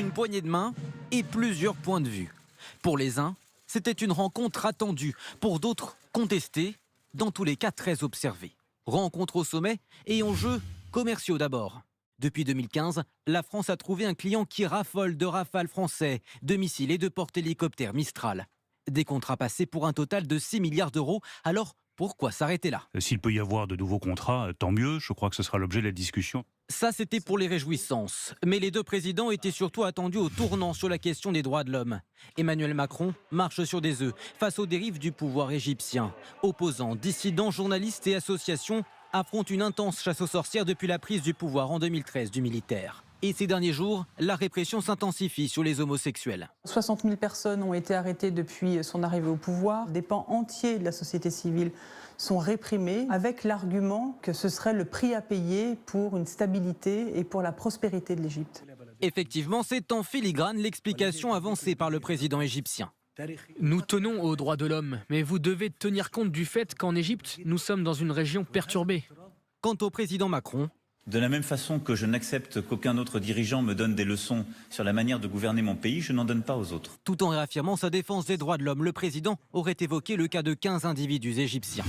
Une poignée de main et plusieurs points de vue. Pour les uns, c'était une rencontre attendue. Pour d'autres, contestée. Dans tous les cas, très observée. Rencontre au sommet et enjeux commerciaux d'abord. Depuis 2015, la France a trouvé un client qui raffole de Rafale français, de missiles et de porte-hélicoptères Mistral. Des contrats passés pour un total de 6 milliards d'euros. Alors, pourquoi s'arrêter là? S'il peut y avoir de nouveaux contrats, tant mieux. Je crois que ce sera l'objet de la discussion. Ça, c'était pour les réjouissances. Mais les deux présidents étaient surtout attendus au tournant sur la question des droits de l'homme. Emmanuel Macron marche sur des œufs face aux dérives du pouvoir égyptien. Opposants, dissidents, journalistes et associations affrontent une intense chasse aux sorcières depuis la prise du pouvoir en 2013 du militaire. Et ces derniers jours, la répression s'intensifie sur les homosexuels. 60 000 personnes ont été arrêtées depuis son arrivée au pouvoir. Des pans entiers de la société civile sont réprimés avec l'argument que ce serait le prix à payer pour une stabilité et pour la prospérité de l'Égypte. Effectivement, c'est en filigrane l'explication avancée par le président égyptien. Nous tenons aux droits de l'homme, mais vous devez tenir compte du fait qu'en Égypte, nous sommes dans une région perturbée. Quant au président Macron, de la même façon que je n'accepte qu'aucun autre dirigeant me donne des leçons sur la manière de gouverner mon pays, je n'en donne pas aux autres. Tout en réaffirmant sa défense des droits de l'homme, le président aurait évoqué le cas de 15 individus égyptiens.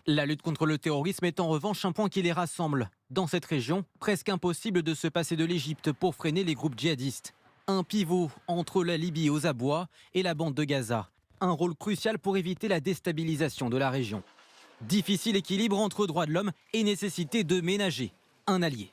La lutte contre le terrorisme est en revanche un point qui les rassemble. Dans cette région, presque impossible de se passer de l'Égypte pour freiner les groupes djihadistes. Un pivot entre la Libye aux abois et la bande de Gaza. Un rôle crucial pour éviter la déstabilisation de la région. Difficile équilibre entre droits de l'homme et nécessité de ménager un allié.